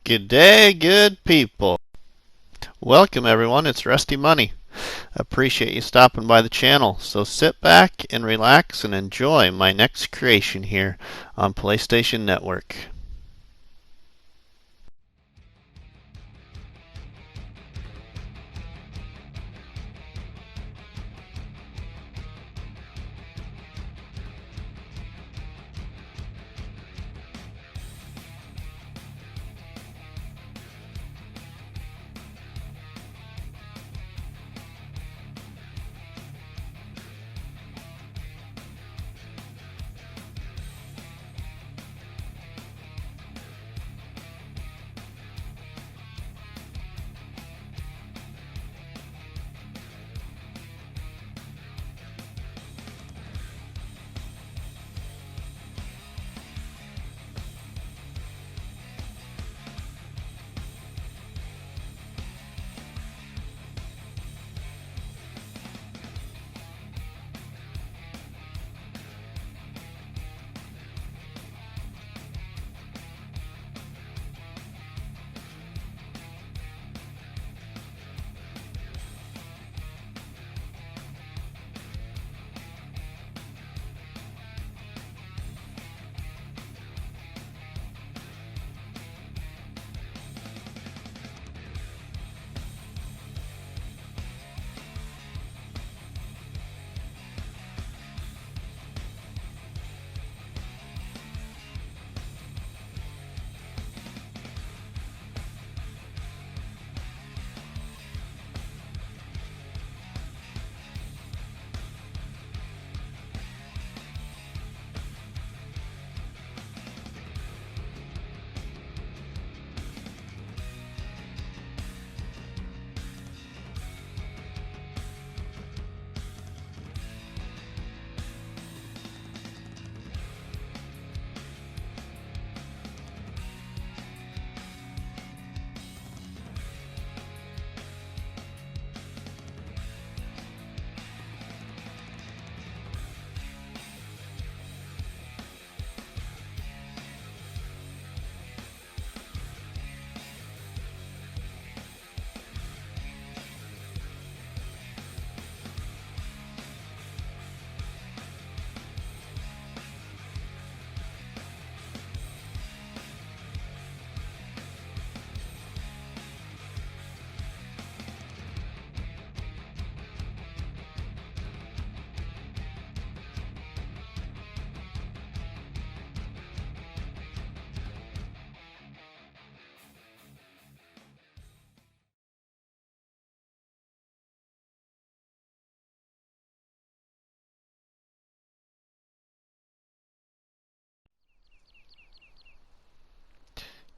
Good day, good people. Welcome everyone, it's Rusty Money. Appreciate you stopping by the channel. So sit back and relax and enjoy my next creation here on PlayStation Network.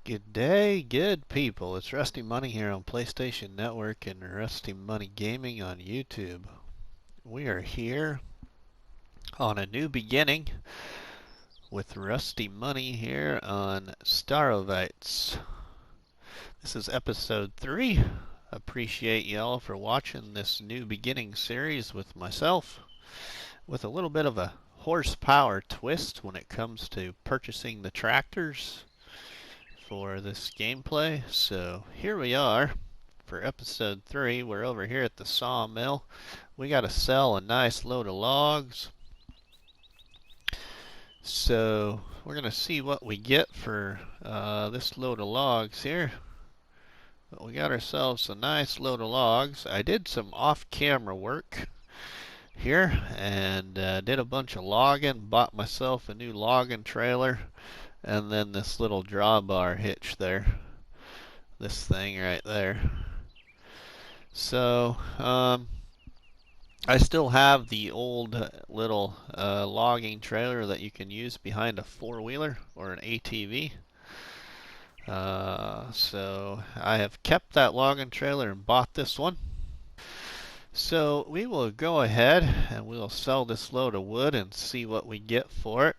Good day, good people. It's Rusty Money here on PlayStation Network and Rusty Money Gaming on YouTube. We are here on A New Beginning with Rusty Money here on Starowies. This is episode 3. Appreciate y'all for watching this New Beginning series with myself, with a little bit of a horsepower twist when it comes to purchasing the tractors for this gameplay. So here we are for episode 3. We're over here at the sawmill. We got to sell a nice load of logs. So we're going to see what we get for this load of logs here. But we got ourselves a nice load of logs. I did some off-camera work here and did a bunch of logging. Bought myself a new logging trailer. And then this little drawbar hitch there. This thing right there. So, I still have the old little logging trailer that you can use behind a four-wheeler or an ATV. So I have kept that logging trailer and bought this one. So we will go ahead and we'll sell this load of wood and see what we get for it.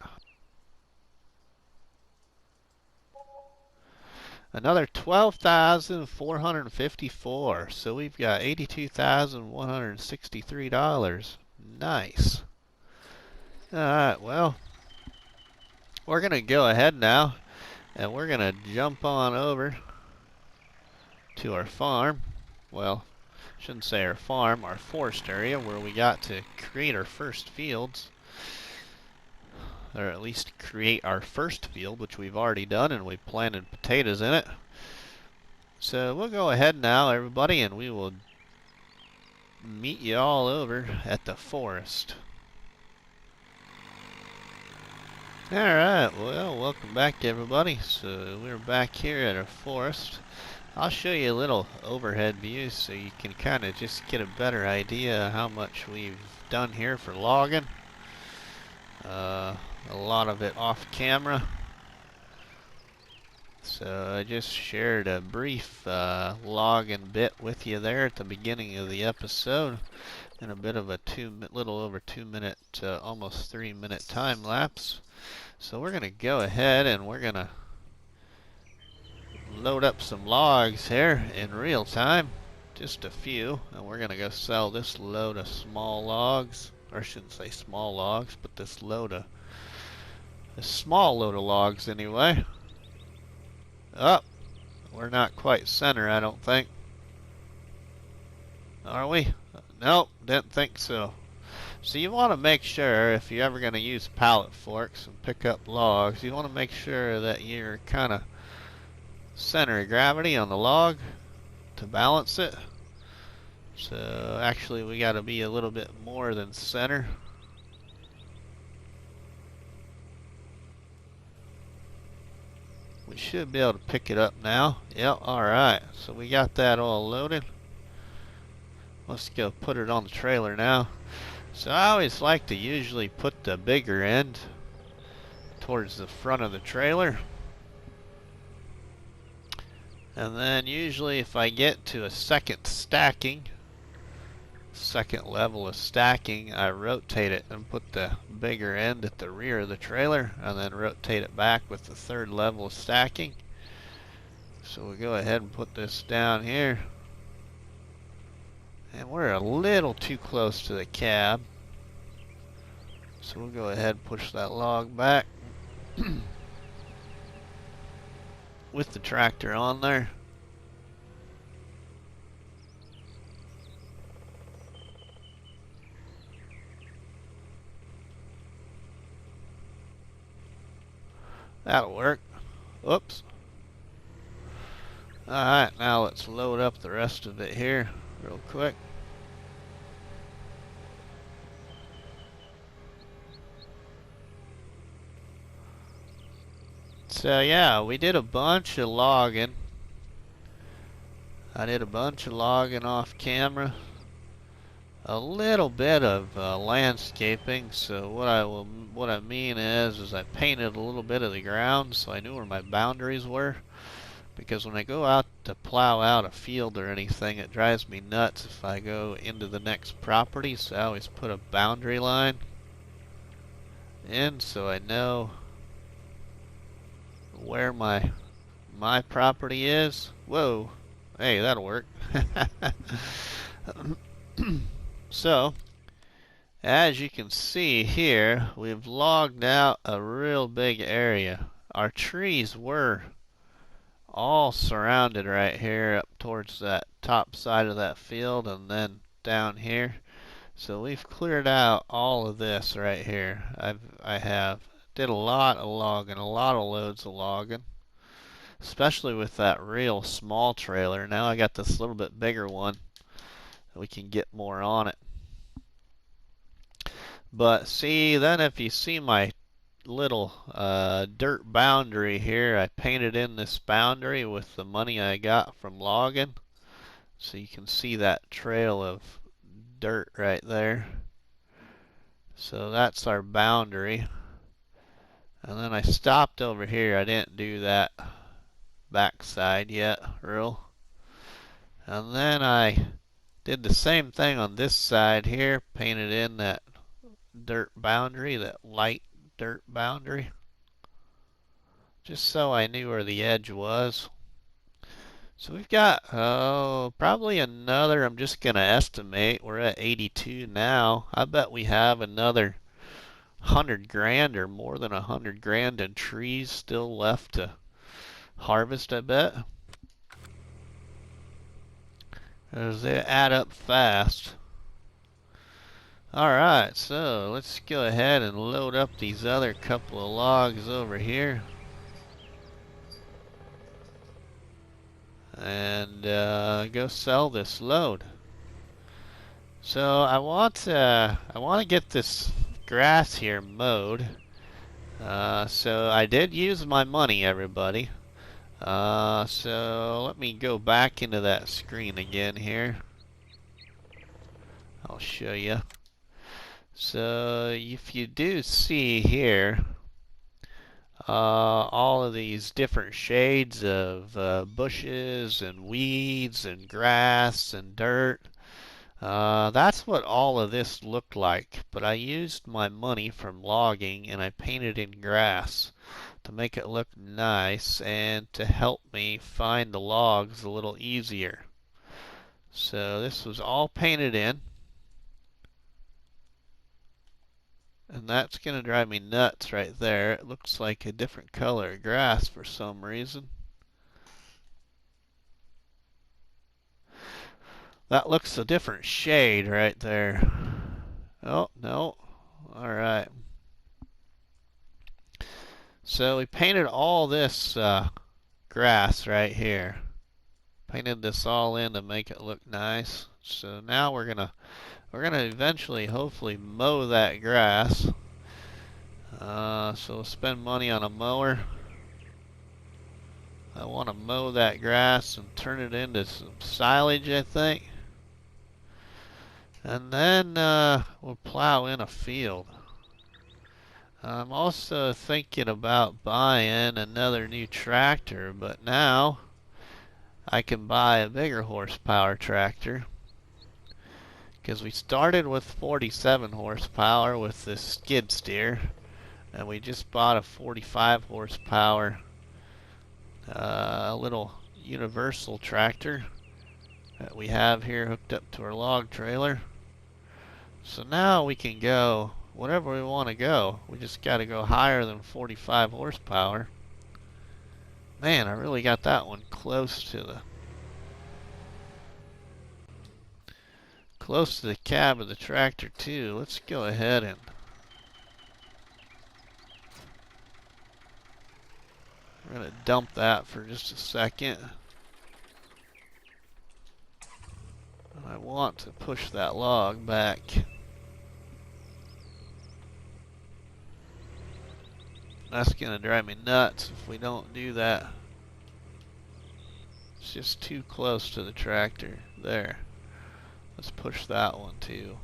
Another 12,454. So we've got $82,163. Nice. Alright, well, we're going to go ahead now and we're going to jump on over to our farm. Well, shouldn't say our farm, our forest area where we got to create our first fields. Or at least create our first field, which we've already done, and we planted potatoes in it. So we'll go ahead now, everybody, and we will meet you all over at the forest. Alright, well, welcome back everybody. So we're back here at our forest. I'll show you a little overhead view so you can kind of just get a better idea how much we've done here for logging. A lot of it off camera. So I just shared a brief logging bit with you there at the beginning of the episode, and a bit of a little over 2 minute, almost 3 minute time lapse. So we're gonna go ahead and we're gonna load up some logs here in real time, just a few, and we're gonna go sell this load of small logs, or I shouldn't say small logs, but this small load of logs anyway. Oh, we're not quite center, I don't think. Are we? Nope, didn't think so. So you want to make sure, if you're ever going to use pallet forks and pick up logs, you want to make sure that you're kind of center of gravity on the log to balance it. So actually we got to be a little bit more than center. We should be able to pick it up now. Yep, alright. So we got that all loaded. Let's go put it on the trailer now. So I always like to usually put the bigger end towards the front of the trailer. And then usually if I get to a second level of stacking, I rotate it and put the bigger end at the rear of the trailer, and then rotate it back with the third level of stacking. So we'll go ahead and put this down here. And we're a little too close to the cab, so we'll go ahead and push that log back with the tractor on there. That'll work. Oops. Alright, now let's load up the rest of it here real quick. So yeah, we did a bunch of logging. I did a bunch of logging off camera. A little bit of landscaping. So what I mean is I painted a little bit of the ground so I knew where my boundaries were. Because when I go out to plow out a field or anything, it drives me nuts if I go into the next property. So I always put a boundary line in so I know where my property is. Whoa, hey, that'll work. So as you can see here, we've logged out a real big area. Our trees were all surrounded right here up towards that top side of that field and then down here. So we've cleared out all of this right here. I did a lot of logging, a lot of loads of logging, especially with that real small trailer. Now I got this little bit bigger one. We can get more on it. But see, then if you see my little dirt boundary here, I painted in this boundary with the money I got from logging. So you can see that trail of dirt right there. So that's our boundary. And then I stopped over here. I didn't do that backside yet, real. And then I did the same thing on this side here, painted in that dirt boundary, that light dirt boundary, just so I knew where the edge was. So we've got probably another, I'm just gonna estimate, we're at 82 now. I bet we have another 100 grand or more than 100 grand in trees still left to harvest, I bet. as they add up fast. Alright, so let's go ahead and load up these other couple of logs over here. And go sell this load. So I want to get this grass here mowed. So I did use my money, everybody. So let me go back into that screen again here. I'll show you. So if you do see here, all of these different shades of bushes and weeds and grass and dirt. That's what all of this looked like, but I used my money from logging and I painted in grass to make it look nice and to help me find the logs a little easier. So this was all painted in. And that's going to drive me nuts right there. It looks like a different color of grass for some reason. That looks a different shade right there. Oh, no. Alright. So we painted all this grass right here. Painted this all in to make it look nice. So now we're gonna eventually, hopefully, mow that grass. So we'll spend money on a mower. I want to mow that grass and turn it into some silage, I think. And then we'll plow in a field. I'm also thinking about buying another new tractor, but now I can buy a bigger horsepower tractor. Because we started with 47 horsepower with this skid steer, and we just bought a 45 horsepower little universal tractor that we have here hooked up to our log trailer. So now we can go whatever we want to go. We just got to go higher than 45 horsepower. Man, I really got that one close to the cab of the tractor too. Let's go ahead and we're going to dump that for just a second. I want to push that log back. That's going to drive me nuts if we don't do that. It's just too close to the tractor. There. Let's push that one too.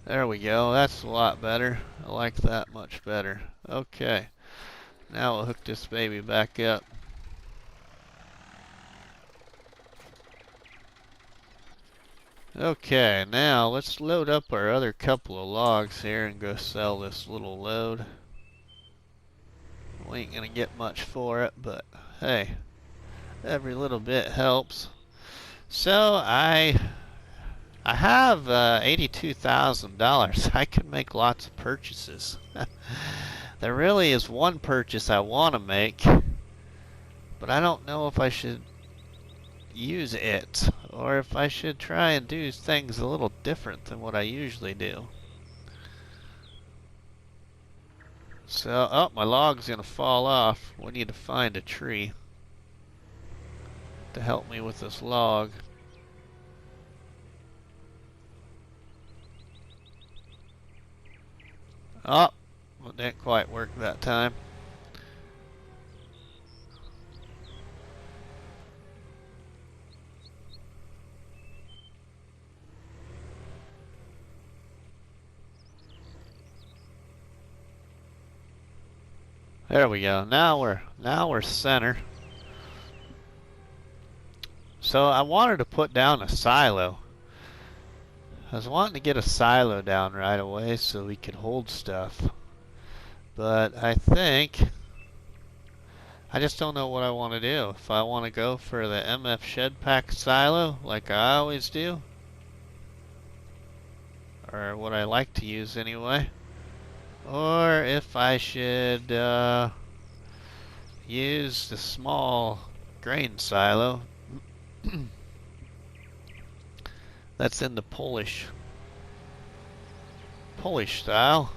There we go. That's a lot better. I like that much better. Okay. Now we'll hook this baby back up. Okay, now let's load up our other couple of logs here and go sell this little load. We ain't gonna get much for it, but hey, every little bit helps. So I have $82,000. I can make lots of purchases. There really is one purchase I want to make, but I don't know if I should use it or if I should try and do things a little different than what I usually do. So, oh, my log's gonna fall off. We need to find a tree to help me with this log. Oh, it didn't quite work that time. There we go. Now we're center. So I wanted to put down a silo. I was wanting to get a silo down right away so we could hold stuff. But I think I just don't know what I want to do. If I want to go for the MF Shed Pack silo like I always do, or what I like to use anyway, or if I should use the small grain silo. That's in the Polish style.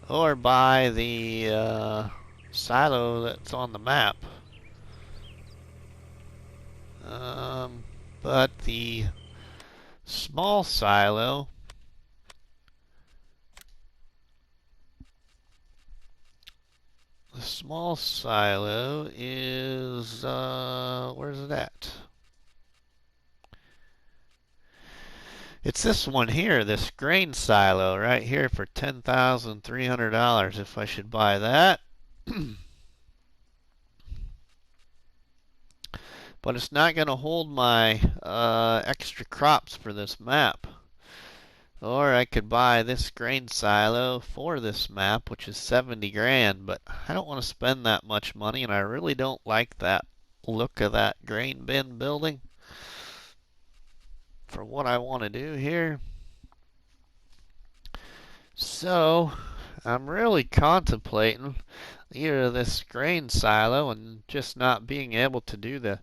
Or buy the silo that's on the map. But the small silo is, where's it at? It's this one here, this grain silo right here for $10,300 if I should buy that. But it's not going to hold my extra crops for this map. Or I could buy this grain silo for this map, which is 70 grand, but I don't want to spend that much money, and I really don't like that look of that grain bin building for what I want to do here. So I'm really contemplating either this grain silo and just not being able to do the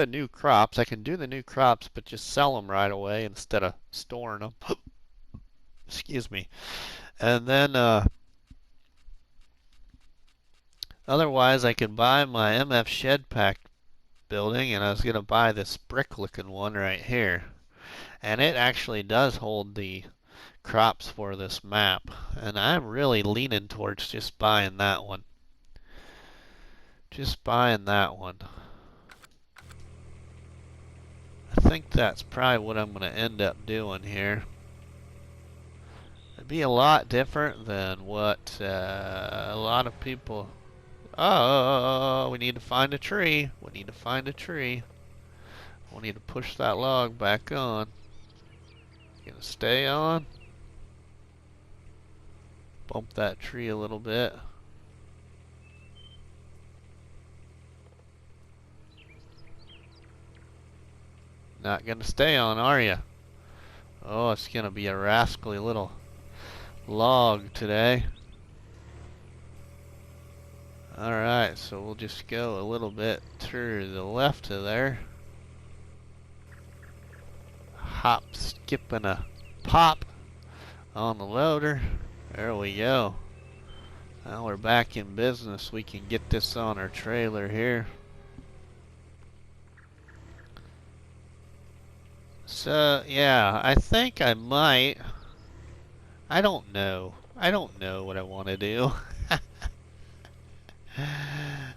new crops. I can do the new crops, but just sell them right away instead of storing them. Excuse me. And then otherwise I could buy my MF shed pack building, and I was going to buy this brick looking one right here. And it actually does hold the crops for this map. And I'm really leaning towards just buying that one. Just buying that one. I think that's probably what I'm going to end up doing here. It'd be a lot different than what a lot of people... Oh, we need to find a tree. We need to find a tree. We need to push that log back on. Gonna stay on. Bump that tree a little bit. Not gonna stay on, are you? Oh, it's gonna be a rascally little log today. Alright, so we'll just go a little bit to the left of there. Hop, skip, and a pop on the loader. There we go. Now we're back in business. We can get this on our trailer here. So, yeah, I think I might. I don't know. I don't know what I want to do.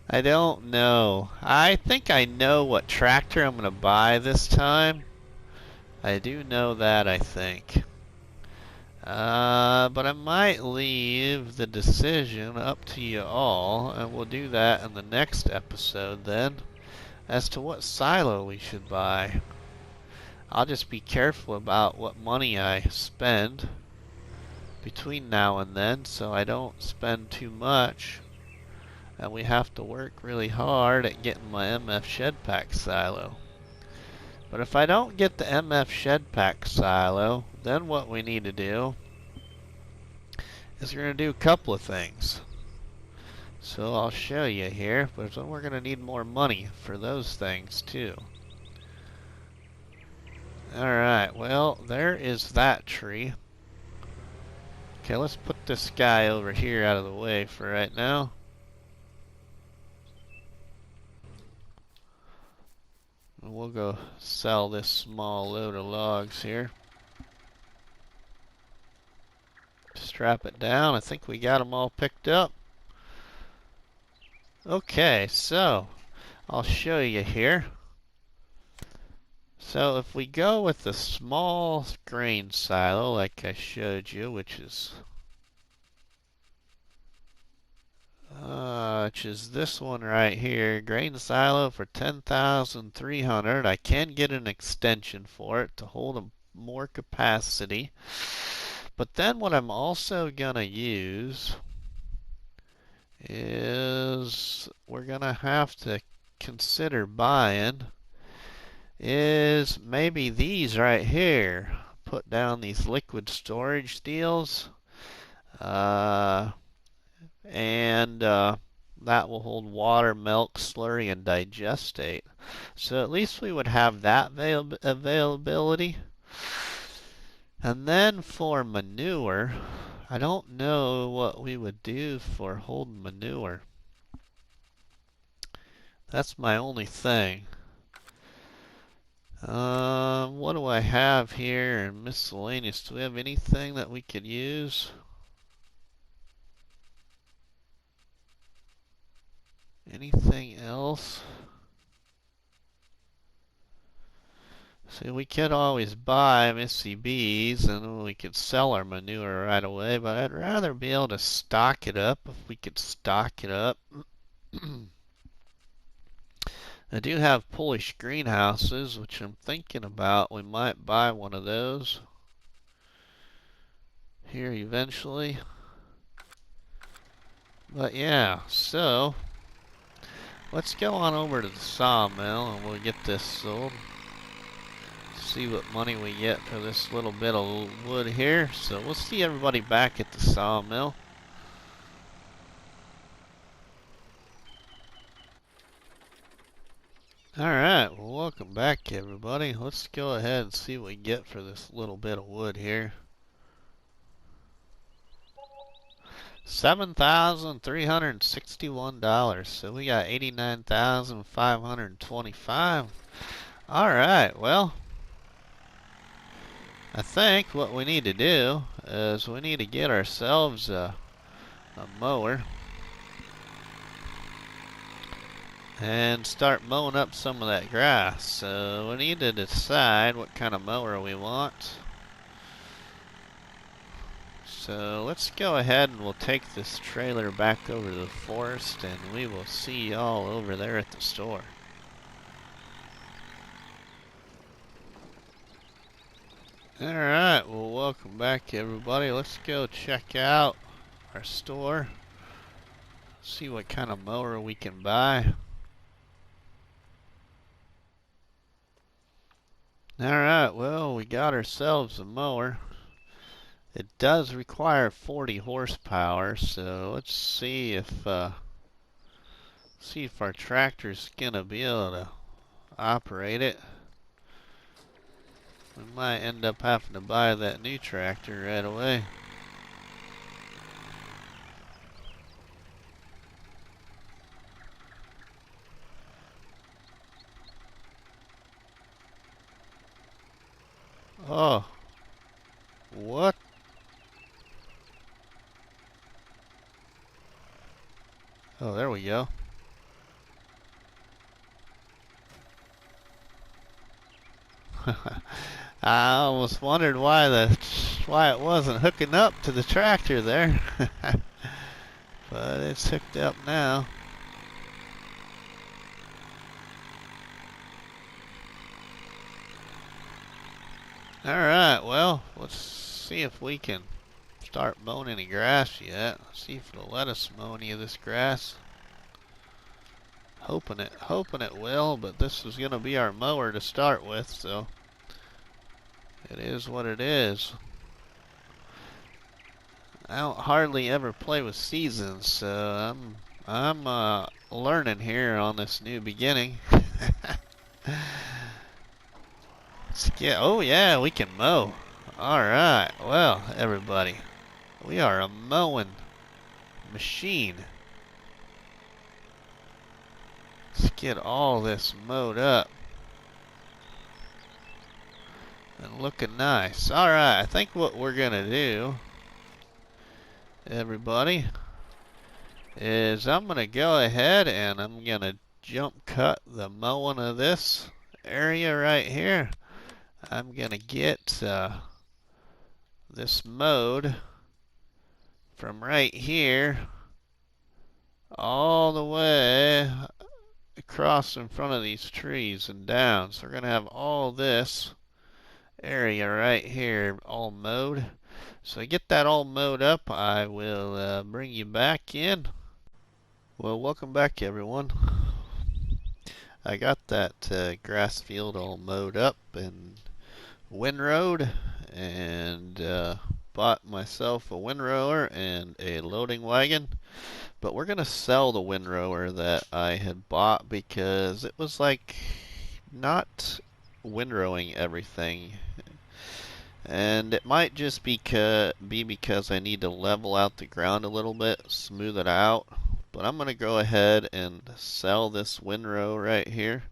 I don't know. I think I know what tractor I'm going to buy this time. I do know that, I think. But I might leave the decision up to you all, and we'll do that in the next episode then, as to what silo we should buy. I'll just be careful about what money I spend between now and then, so I don't spend too much. And we have to work really hard at getting my MF shed pack silo. But if I don't get the MF shed pack silo, then what we need to do is we're going to do a couple of things. So I'll show you here, but then we're going to need more money for those things too. Alright, well, there is that tree. Okay, let's put this guy over here out of the way for right now. And we'll go sell this small load of logs here. Strap it down. I think we got them all picked up. Okay, so I'll show you here. So if we go with the small grain silo like I showed you, which is this one right here, grain silo for $10,300. I can get an extension for it to hold more capacity. But then what I'm also gonna use is we're gonna have to consider buying is maybe these right here. Put down these liquid storage deals. And That will hold water, milk, slurry, and digestate. So at least we would have that availability. And then for manure, I don't know what we would do for holding manure. That's my only thing. What do I have here in miscellaneous? Do we have anything that we could use? Anything else? See, we could always buy Missy Bees and we could sell our manure right away, but I'd rather be able to stock it up if we could stock it up. I do have Polish greenhouses, which I'm thinking about. We might buy one of those here eventually. But yeah, so let's go on over to the sawmill and we'll get this sold. See what money we get for this little bit of wood here. So we'll see everybody back at the sawmill. Alright, well welcome back everybody. Let's go ahead and see what we get for this little bit of wood here. $7,361. So we got $89,525. Alright, well, I think what we need to do is we need to get ourselves a mower and start mowing up some of that grass. So we need to decide what kind of mower we want. So let's go ahead and we'll take this trailer back over to the forest and we will see y'all over there at the store. Alright, well welcome back everybody. Let's go check out our store. See what kind of mower we can buy. Alright, well we got ourselves a mower. It does require 40 horsepower, so let's see if our tractor's gonna be able to operate it. We might end up having to buy that new tractor right away. Oh. What? Oh, there we go. I almost wondered why it wasn't hooking up to the tractor there. But it's hooked up now. Alright, well, let's see if we can start mowing any grass yet. See if it'll let us mow any of this grass. Hoping it will, but this is gonna be our mower to start with, so it is what it is. I don't hardly ever play with seasons, so I'm learning here on this new beginning. Let's get, oh yeah, we can mow. Alright, well everybody, we are a mowing machine. Let's get all this mowed up and looking nice. Alright, I think what we're gonna do, everybody, is I'm gonna go ahead and I'm gonna jump cut the mowing of this area right here. I'm gonna get this mowed from right here all the way across in front of these trees and down. So we're gonna have all this area right here all mowed. So to get that all mowed up, I will bring you back in. Well, welcome back everyone. I got that grass field all mowed up and windrowed, and bought myself a windrower and a loading wagon. But we're going to sell the windrower that I had bought because it was like not windrowing everything. And it might just be because I need to level out the ground a little bit, smooth it out. But I'm going to go ahead and sell this windrow right here.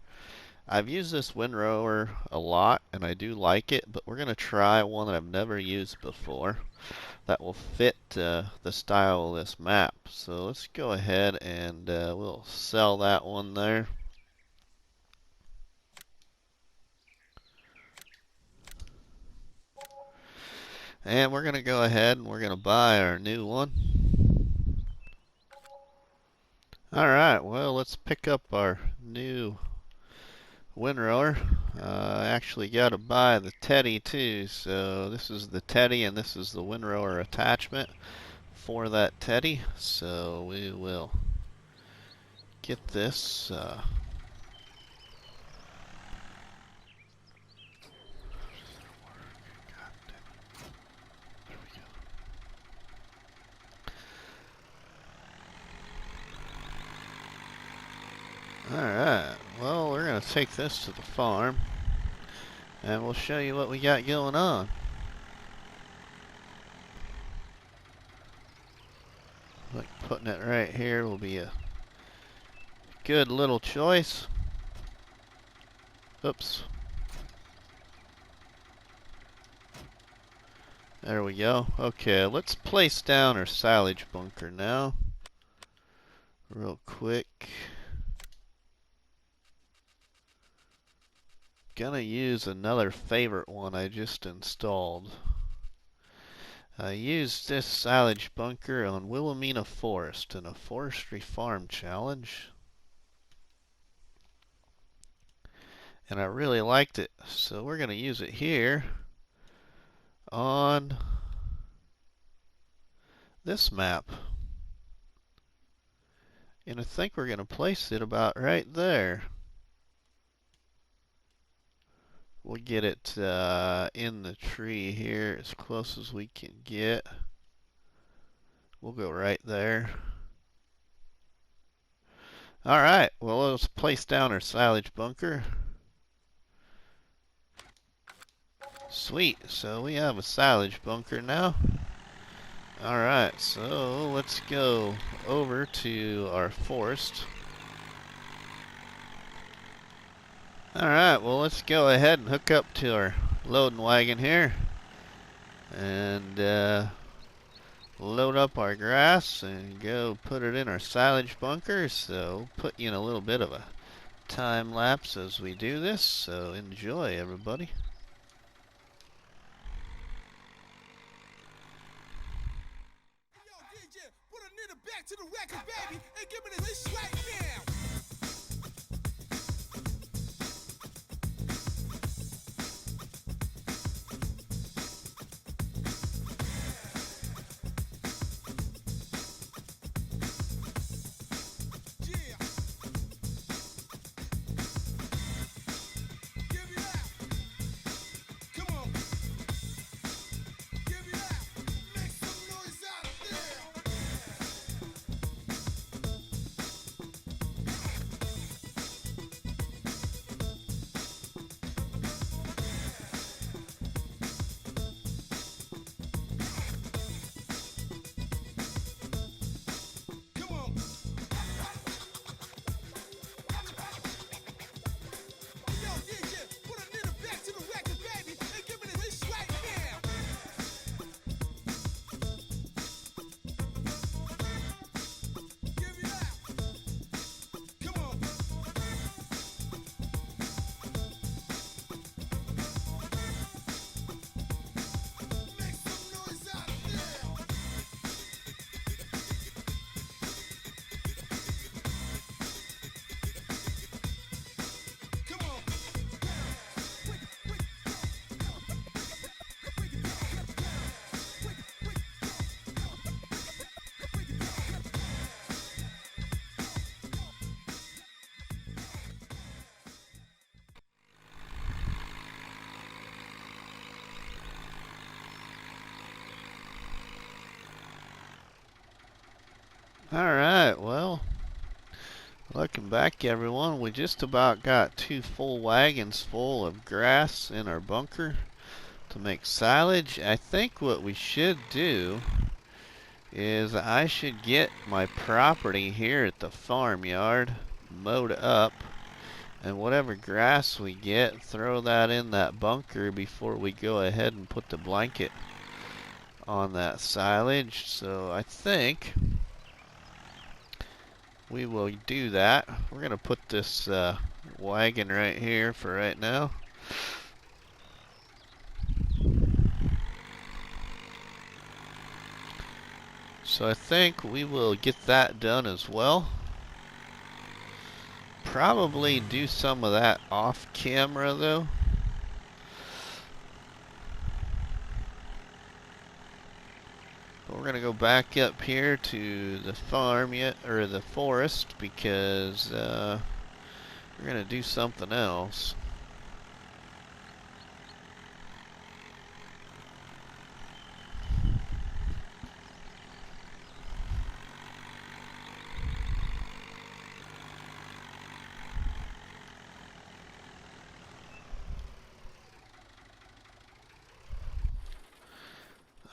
I've used this windrower a lot and I do like it, but we're going to try one that I've never used before that will fit the style of this map. So let's go ahead and we'll sell that one there. And we're going to go ahead and we're going to buy our new one. Alright, well, let's pick up our new windrower. I actually got to buy the teddy too. So this is the teddy and this is the windrower attachment for that teddy. So we will get this. Alright, well, we're going to take this to the farm and we'll show you what we got going on. Like putting it right here will be a good little choice. Oops. There we go. Okay, let's place down our silage bunker now. Real quick. Gonna use another favorite one I just installed. I used this silage bunker on Wilhelmina Forest in a forestry farm challenge. And I really liked it. So we're gonna use it here on this map. And I think we're gonna place it about right there. We'll get it in the tree here as close as we can get. We'll go right there. Alright, well, let's place down our silage bunker. Sweet, so we have a silage bunker now. Alright, so let's go over to our forest. Alright, well, let's go ahead and hook up to our loading wagon here and load up our grass and go put it in our silage bunker. So put you in a little bit of a time lapse as we do this, so enjoy, everybody. Yo, DJ, put a nigga back to the record, baby, and give me this right now. Alright, well, welcome back everyone. We just about got 2 full wagons full of grass in our bunker to make silage. I think what we should do is I should get my property here at the farmyard mowed up, and whatever grass we get, throw that in that bunker before we go ahead and put the blanket on that silage. So I think we will do that. We're gonna put this wagon right here for right now. So I think we will get that done as well. Probably do some of that off camera though. But we're gonna go back up here to the farm or the forest, because we're gonna do something else.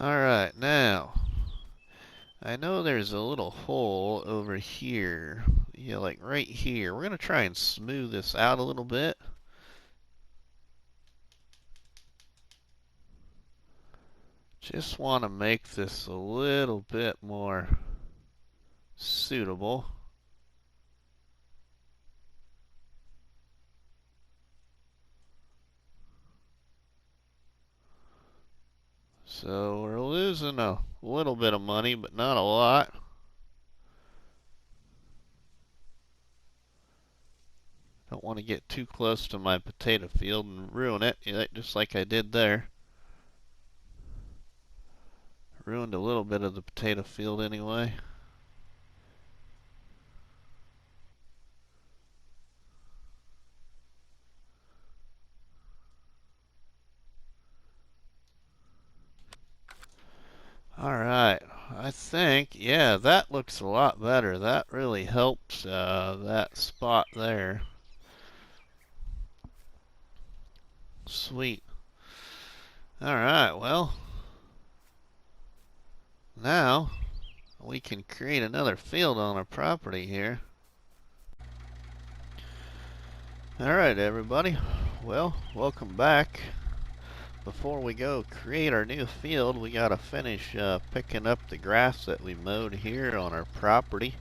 Alright, now I know there's a little hole over here. Yeah, like right here. We're gonna try and smooth this out a little bit. Just want to make this a little bit more suitable. So we're losing a little bit of money, but not a lot. Don't want to get too close to my potato field and ruin it, just like I did there. Ruined a little bit of the potato field anyway. Alright, I think, yeah, that looks a lot better. That really helps that spot there. Sweet. Alright, well, now we can create another field on our property here. Alright everybody, well, welcome back. Before we go create our new field, we gotta finish picking up the grass that we mowed here on our property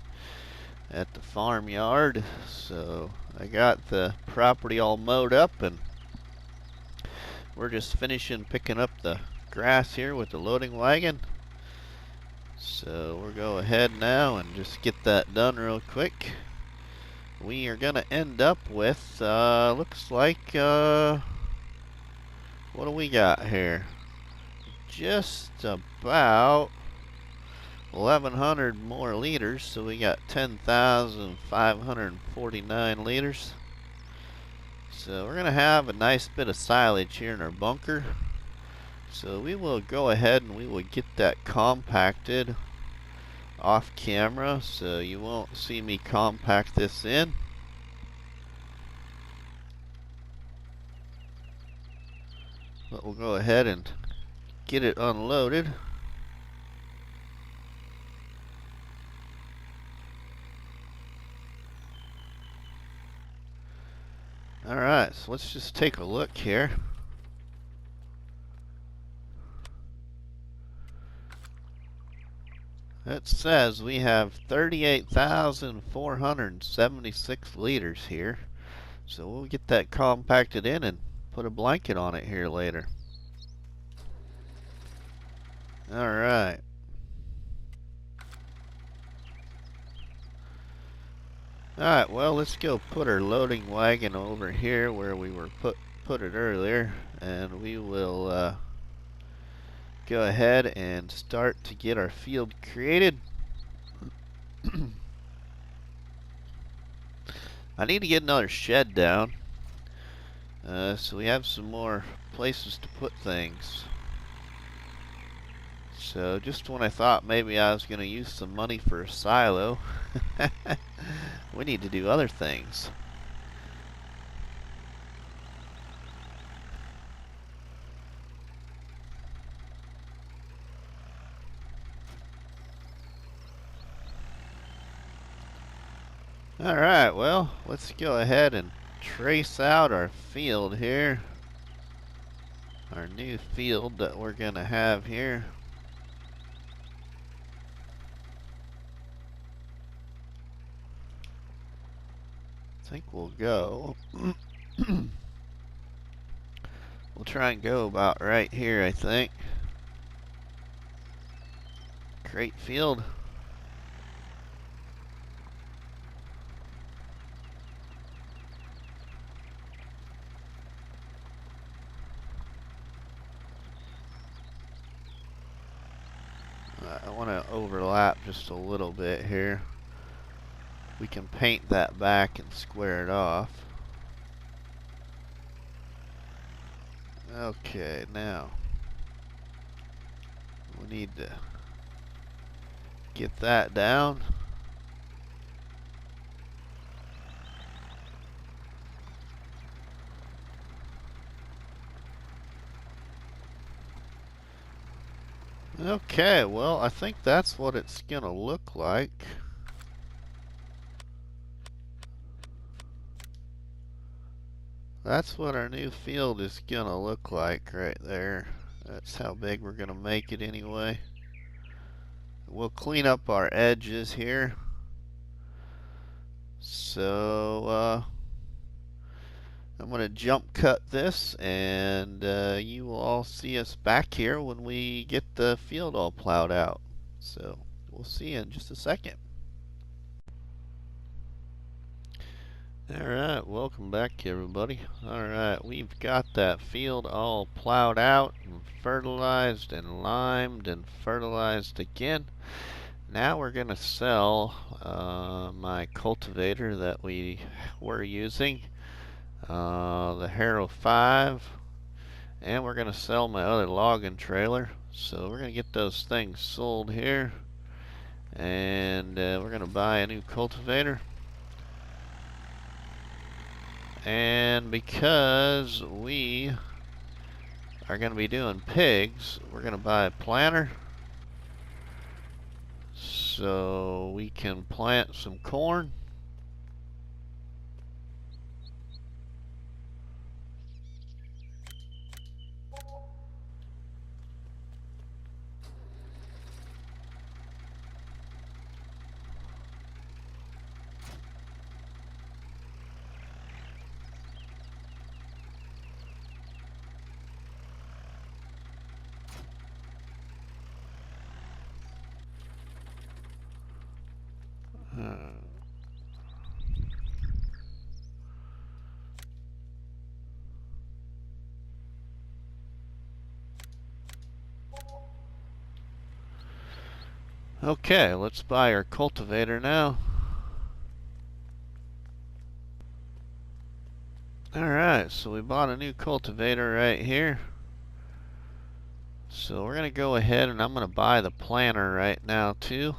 at the farmyard. So I got the property all mowed up, and we're just finishing picking up the grass here with the loading wagon. So we'll go ahead now and just get that done real quick. We are gonna end up with looks like what do we got here? Just about 1,100 more liters, so we got 10,549 liters. So we're gonna have a nice bit of silage here in our bunker. So we will go ahead and we will get that compacted off camera, so you won't see me compact this in. But we'll go ahead and get it unloaded. Alright, so let's just take a look here. It says we have 38,476 liters here. So we'll get that compacted in and put a blanket on it here later. Alright. Alright, well, let's go put our loading wagon over here where we were put it earlier, and we will go ahead and start to get our field created. I need to get another shed down, so we have some more places to put things. So just when I thought maybe I was going to use some money for a silo, we need to do other things. Alright, well, let's go ahead and trace out our field here. Our new field that we're going to have here. I think we'll go. We'll try and go about right here, I think. Great field. I want to overlap just a little bit here. We can paint that back and square it off. Okay, now we need to get that down. Okay, well, I think that's what it's gonna look like. That's what our new field is gonna look like right there. That's how big we're gonna make it anyway. We'll clean up our edges here. So, I'm going to jump cut this, and you will all see us back here when we get the field all plowed out. So, we'll see you in just a second. Alright, welcome back everybody. Alright, we've got that field all plowed out and fertilized and limed and fertilized again. Now we're going to sell my cultivator that we were using, the Harrow 5, and we're going to sell my other logging trailer. So we're going to get those things sold here, and we're going to buy a new cultivator. And because we are going to be doing pigs, we're going to buy a planter so we can plant some corn. Okay, let's buy our cultivator now. Alright, so we bought a new cultivator right here. So we're going to go ahead and I'm going to buy the planter right now too.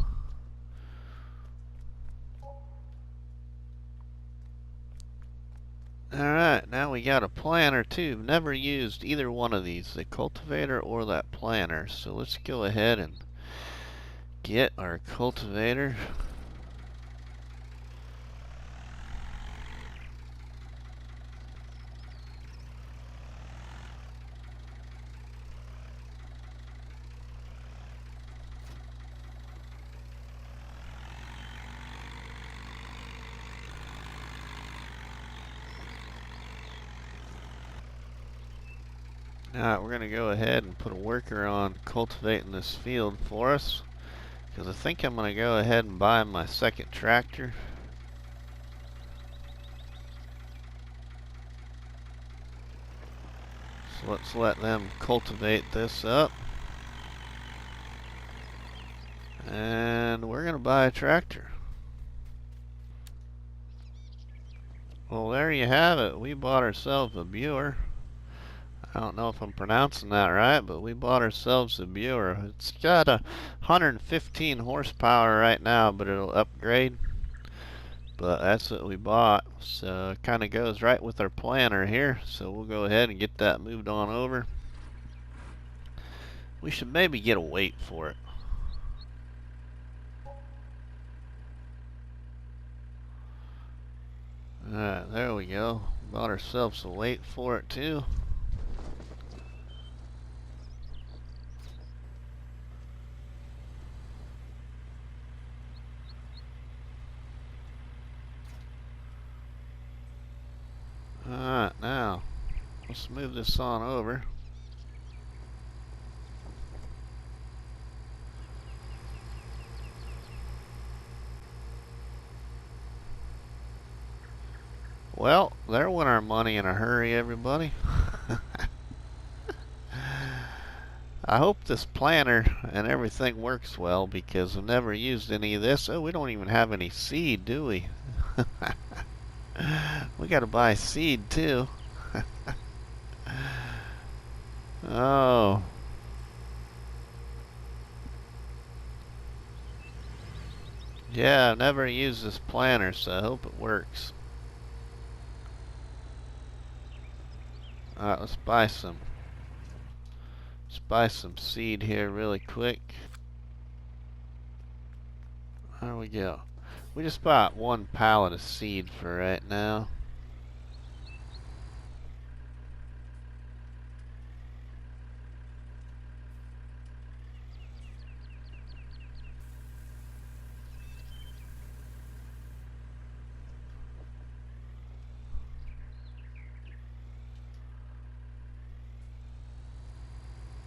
Alright, now we got a planter too. Never used either one of these, the cultivator or that planter. So let's go ahead and get our cultivator. Alright, we're going to go ahead and put a worker on cultivating this field for us, because I think I'm going to go ahead and buy my second tractor. So let's let them cultivate this up. And we're going to buy a tractor. Well, there you have it. We bought ourselves a Buer. I don't know if I'm pronouncing that right, but we bought ourselves a Buer. It's got 115 horsepower right now, but it'll upgrade. But that's what we bought, so it kind of goes right with our planner here. So we'll go ahead and get that moved on over. We should maybe get a weight for it. Alright, there we go. Bought ourselves a weight for it too. Alright, now let's move this on over. Well, there went our money in a hurry, everybody. I hope this planner and everything works well, because I've never used any of this. Oh, we don't even have any seed, do we? We gotta buy seed too. Oh. Yeah, I've never used this planner, so I hope it works. Alright, let's buy some seed here really quick. There we go. We just bought 1 pallet of seed for right now.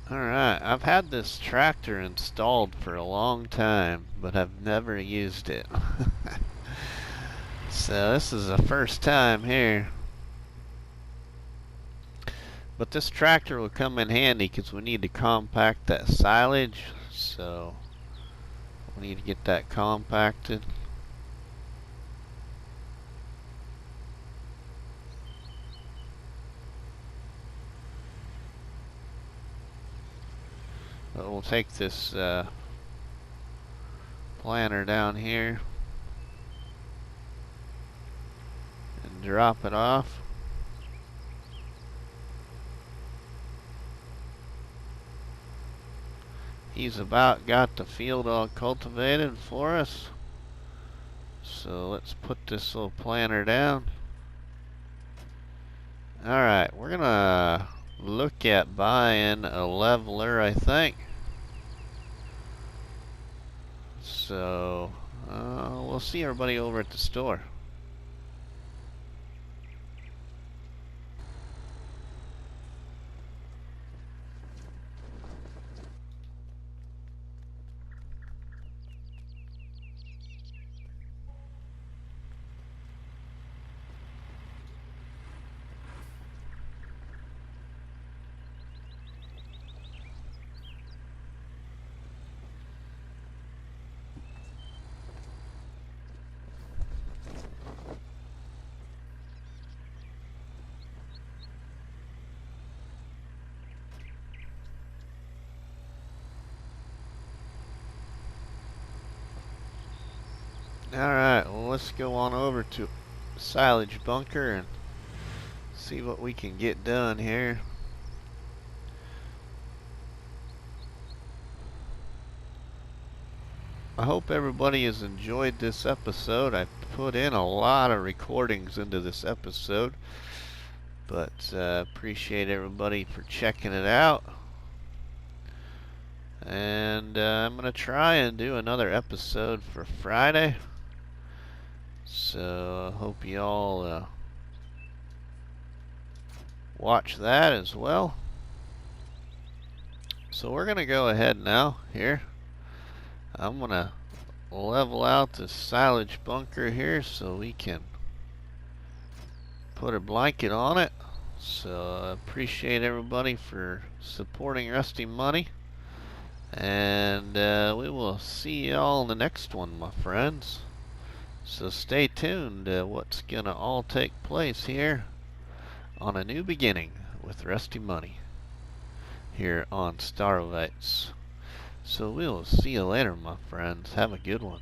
Alright, I've had this tractor installed for a long time, but I've never used it. So this is the first time here. But this tractor will come in handy because we need to compact that silage. So we need to get that compacted. But we'll take this planter down here and drop it off. He's about got the field all cultivated for us. So let's put this little planter down. Alright, we're gonna look at buying a leveler, I think. So we'll see everybody over at the store. Alright, well, let's go on over to silage bunker and see what we can get done here. I hope everybody has enjoyed this episode. I put in a lot of recordings into this episode, but appreciate everybody for checking it out. And I'm going to try and do another episode for Friday. So I hope you all watch that as well. So we're going to go ahead now here. I'm going to level out this silage bunker here so we can put a blanket on it. So I appreciate everybody for supporting Rusty Money. And we will see y'all in the next one, my friends. So stay tuned to what's gonna all take place here on A New Beginning with Rusty Money here on Starowies. So we'll see you later, my friends. Have a good one.